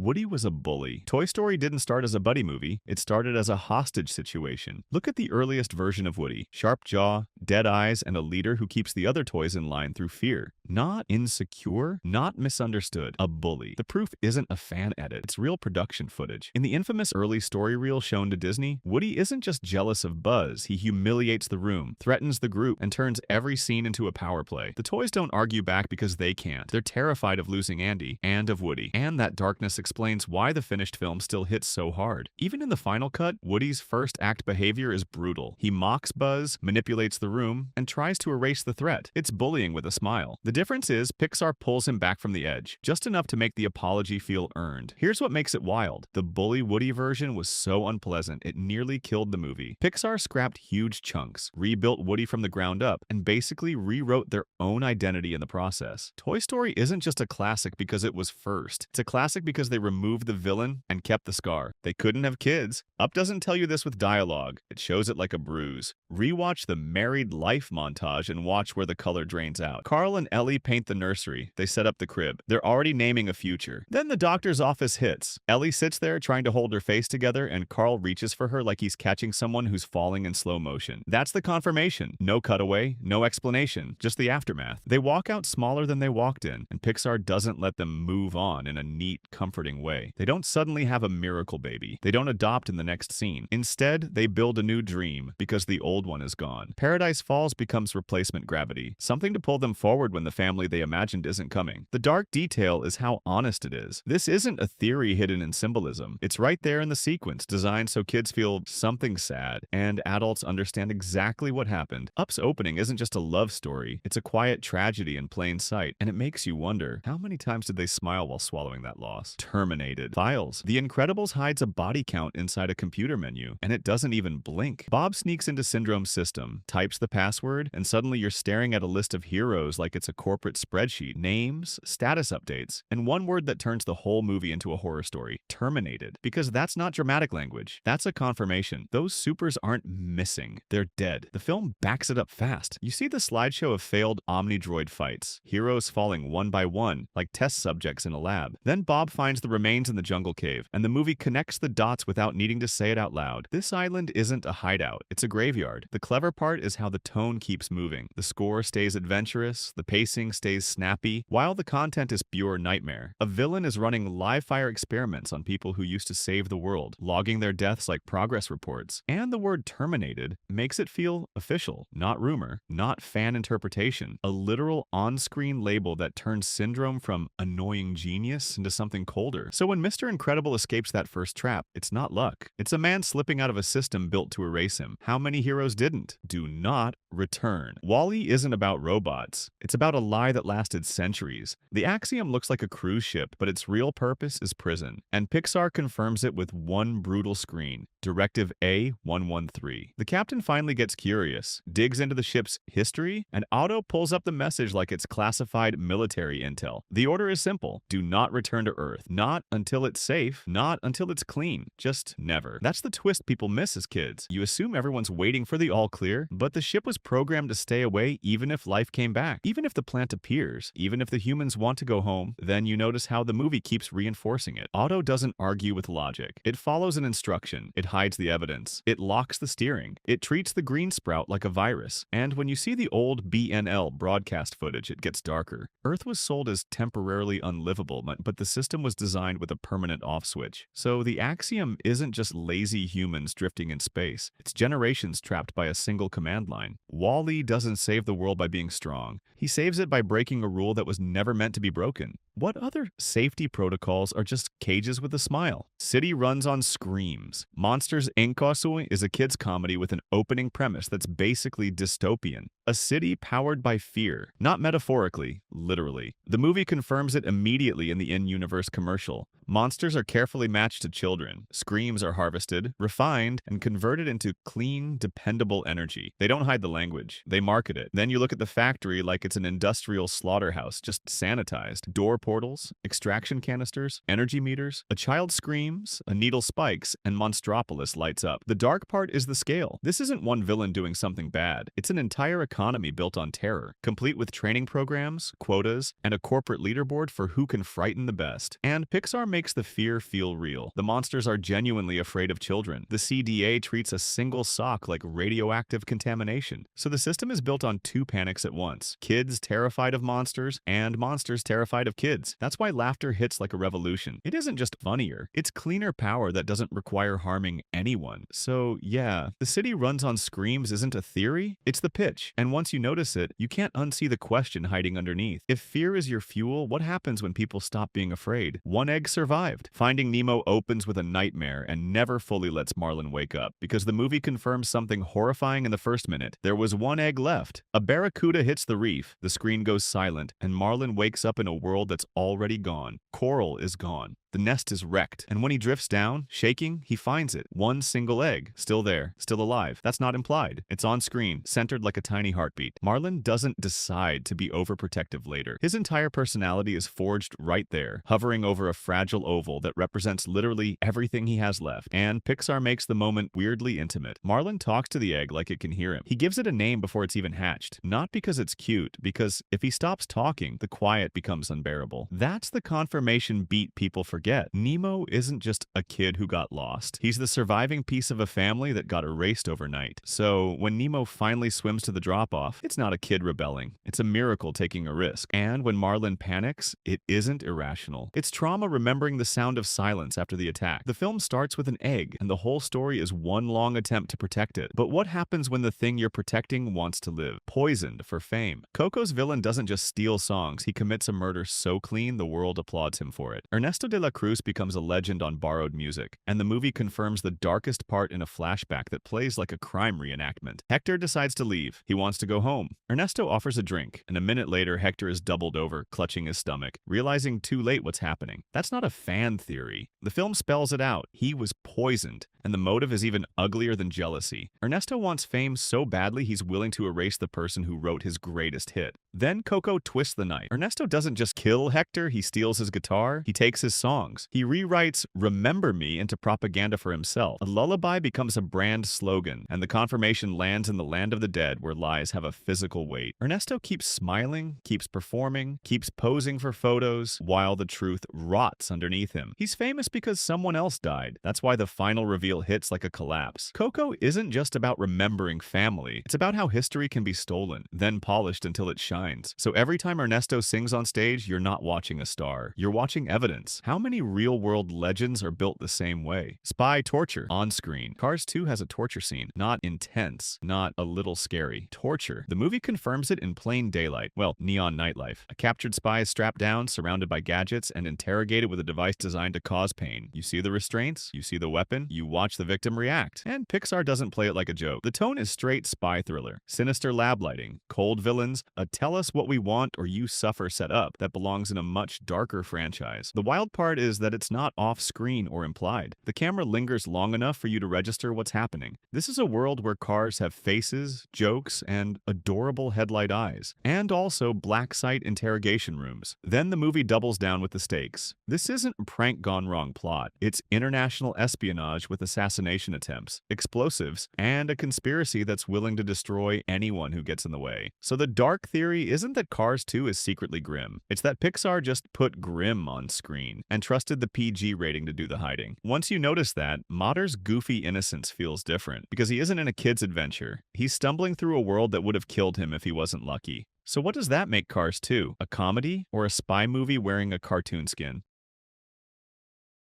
Woody was a bully. Toy Story didn't start as a buddy movie, it started as a hostage situation. Look at the earliest version of Woody. Sharp jaw, dead eyes, and a leader who keeps the other toys in line through fear. Not insecure, not misunderstood. A bully. The proof isn't a fan edit, it's real production footage. In the infamous early story reel shown to Disney, Woody isn't just jealous of Buzz, he humiliates the room, threatens the group, and turns every scene into a power play. The toys don't argue back because they can't. They're terrified of losing Andy and of Woody. And that darkness explains why the finished film still hits so hard. Even in the final cut, Woody's first act behavior is brutal. He mocks Buzz, manipulates the room, and tries to erase the threat. It's bullying with a smile. The difference is Pixar pulls him back from the edge, just enough to make the apology feel earned. Here's what makes it wild. The bully Woody version was so unpleasant, it nearly killed the movie. Pixar scrapped huge chunks, rebuilt Woody from the ground up, and basically rewrote their own identity in the process. Toy Story isn't just a classic because it was first. It's a classic because they removed the villain and kept the scar. They couldn't have kids. Up doesn't tell you this with dialogue. It shows it like a bruise. Rewatch the married life montage and watch where the color drains out. Carl and Ellie paint the nursery. They set up the crib. They're already naming a future. Then the doctor's office hits. Ellie sits there trying to hold her face together, and Carl reaches for her like he's catching someone who's falling in slow motion. That's the confirmation. No cutaway, no explanation, just the aftermath. They walk out smaller than they walked in, and Pixar doesn't let them move on in a neat, comforting way. They don't suddenly have a miracle baby. They don't adopt in the next scene. Instead, they build a new dream because the old one is gone. Paradise Falls becomes replacement gravity, something to pull them forward when the family they imagined isn't coming. The dark detail is how honest it is. This isn't a theory hidden in symbolism. It's right there in the sequence, designed so kids feel something sad and adults understand exactly what happened. Up's opening isn't just a love story, it's a quiet tragedy in plain sight, and it makes you wonder, how many times did they smile while swallowing that loss? Terminated. Files. The Incredibles hides a body count inside a computer menu, and it doesn't even blink. Bob sneaks into Syndrome's system, types the password, and suddenly you're staring at a list of heroes like it's a corporate spreadsheet. Names, status updates, and one word that turns the whole movie into a horror story. Terminated. Because that's not dramatic language. That's a confirmation. Those supers aren't missing. They're dead. The film backs it up fast. You see the slideshow of failed Omnidroid fights. Heroes falling one by one, like test subjects in a lab. Then Bob finds the remains in the jungle cave, and the movie connects the dots without needing to say it out loud. This island isn't a hideout. It's a graveyard. The clever part is how the tone keeps moving. The score stays adventurous, the pacing stays snappy, while the content is pure nightmare. A villain is running live-fire experiments on people who used to save the world, logging their deaths like progress reports. And the word terminated makes it feel official, not rumor, not fan interpretation. A literal on-screen label that turns Syndrome from annoying genius into something colder. So when Mr. Incredible escapes that first trap, it's not luck. It's a man slipping out of a system built to erase him. How many heroes didn't? Do not return. WALL-E isn't about robots. It's about a lie that lasted centuries. The Axiom looks like a cruise ship, but its real purpose is prison. And Pixar confirms it with one brutal screen. Directive A113. The captain finally gets curious, digs into the ship's history, and Otto pulls up the message like it's classified military intel. The order is simple. Do not return to Earth. Not until it's safe, not until it's clean. Just never. That's the twist people miss as kids. You assume everyone's waiting for the all clear, but the ship was programmed to stay away even if life came back. Even if the plant appears, even if the humans want to go home, then you notice how the movie keeps reinforcing it. Otto doesn't argue with logic. It follows an instruction. It hides the evidence. It locks the steering. It treats the green sprout like a virus. And when you see the old BNL broadcast footage, it gets darker. Earth was sold as temporarily unlivable, but the system was designed with a permanent off switch. So the Axiom isn't just lazy humans drifting in space. It's generations trapped by a single command line. WALL-E doesn't save the world by being strong. He saves it by breaking a rule that was never meant to be broken. What other safety protocols are just cages with a smile? City runs on screams. Monsters Inc. is a kids' comedy with an opening premise that's basically dystopian. A city powered by fear. Not metaphorically, literally. The movie confirms it immediately in the in-universe commercial. Monsters are carefully matched to children. Screams are harvested, refined, and converted into clean, dependable energy. They don't hide the language. They market it. Then you look at the factory like it's an industrial slaughterhouse, just sanitized. Door portals, extraction canisters, energy meters. A child screams, a needle spikes, and Monstropolis lights up. The dark part is the scale. This isn't one villain doing something bad. It's an entire economy built on terror, complete with training programs, quotas, and a corporate leaderboard for who can frighten the best. And Pixar makes makes the fear feel real. The monsters are genuinely afraid of children. The CDA treats a single sock like radioactive contamination. So the system is built on two panics at once. Kids terrified of monsters and monsters terrified of kids. That's why laughter hits like a revolution. It isn't just funnier. It's cleaner power that doesn't require harming anyone. So yeah, the city runs on screams isn't a theory, it's the pitch. And once you notice it, you can't unsee the question hiding underneath. If fear is your fuel, what happens when people stop being afraid? One egg survived. Finding Nemo opens with a nightmare and never fully lets Marlin wake up, because the movie confirms something horrifying in the first minute. There was one egg left. A barracuda hits the reef, the screen goes silent, and Marlin wakes up in a world that's already gone. Coral is gone. The nest is wrecked, and when he drifts down, shaking, he finds it. One single egg, still there, still alive. That's not implied. It's on screen, centered like a tiny heartbeat. Marlin doesn't decide to be overprotective later. His entire personality is forged right there, hovering over a fragile oval that represents literally everything he has left. And Pixar makes the moment weirdly intimate. Marlin talks to the egg like it can hear him. He gives it a name before it's even hatched. Not because it's cute, because if he stops talking, the quiet becomes unbearable. That's the confirmation beat people forget. Nemo isn't just a kid who got lost. He's the surviving piece of a family that got erased overnight. So when Nemo finally swims to the drop-off, it's not a kid rebelling. It's a miracle taking a risk. And when Marlin panics, it isn't irrational. It's trauma remembering the sound of silence after the attack. The film starts with an egg, and the whole story is one long attempt to protect it. But what happens when the thing you're protecting wants to live? Poisoned for fame. Coco's villain doesn't just steal songs, he commits a murder so clean the world applauds him for it. Ernesto de la Cruz becomes a legend on borrowed music, and the movie confirms the darkest part in a flashback that plays like a crime reenactment. Hector decides to leave. He wants to go home. Ernesto offers a drink, and a minute later, Hector is doubled over, clutching his stomach, realizing too late what's happening. That's not a fan theory. The film spells it out. He was poisoned, and the motive is even uglier than jealousy. Ernesto wants fame so badly he's willing to erase the person who wrote his greatest hit. Then Coco twists the knife. Ernesto doesn't just kill Hector, he steals his guitar, he takes his songs. He rewrites "Remember Me" into propaganda for himself. A lullaby becomes a brand slogan, and the confirmation lands in the land of the dead where lies have a physical weight. Ernesto keeps smiling, keeps performing, keeps posing for photos, while the truth rots underneath him. He's famous because someone else died. That's why the final reveal hits like a collapse. Coco isn't just about remembering family. It's about how history can be stolen, then polished until it shines. So every time Ernesto sings on stage, you're not watching a star. You're watching evidence. How many real-world legends are built the same way? Spy torture on screen. Cars 2 has a torture scene. Not intense, not a little scary. Torture. The movie confirms it in plain daylight. Well, neon nightlife. A captured spy is strapped down, surrounded by gadgets, and interrogated with a device designed to cause pain. You see the restraints, you see the weapon, you watch the victim react. And Pixar doesn't play it like a joke. The tone is straight spy thriller. Sinister lab lighting, cold villains, a tell us what we want or you suffer setup that belongs in a much darker franchise. The wild part is that it's not off-screen or implied. The camera lingers long enough for you to register what's happening. This is a world where cars have faces, jokes, and adorable headlight eyes, and also black site interrogation rooms. Then the movie doubles down with the stakes. This isn't a prank gone wrong plot. It's international espionage with assassination attempts, explosives, and a conspiracy that's willing to destroy anyone who gets in the way. So the dark theory isn't that Cars 2 is secretly grim. It's that Pixar just put grim on screen and trusted the PG rating to do the hiding. Once you notice that, Mater's goofy innocence feels different, because he isn't in a kid's adventure. He's stumbling through a world that would have killed him if he wasn't lucky. So what does that make Cars 2? A comedy or a spy movie wearing a cartoon skin?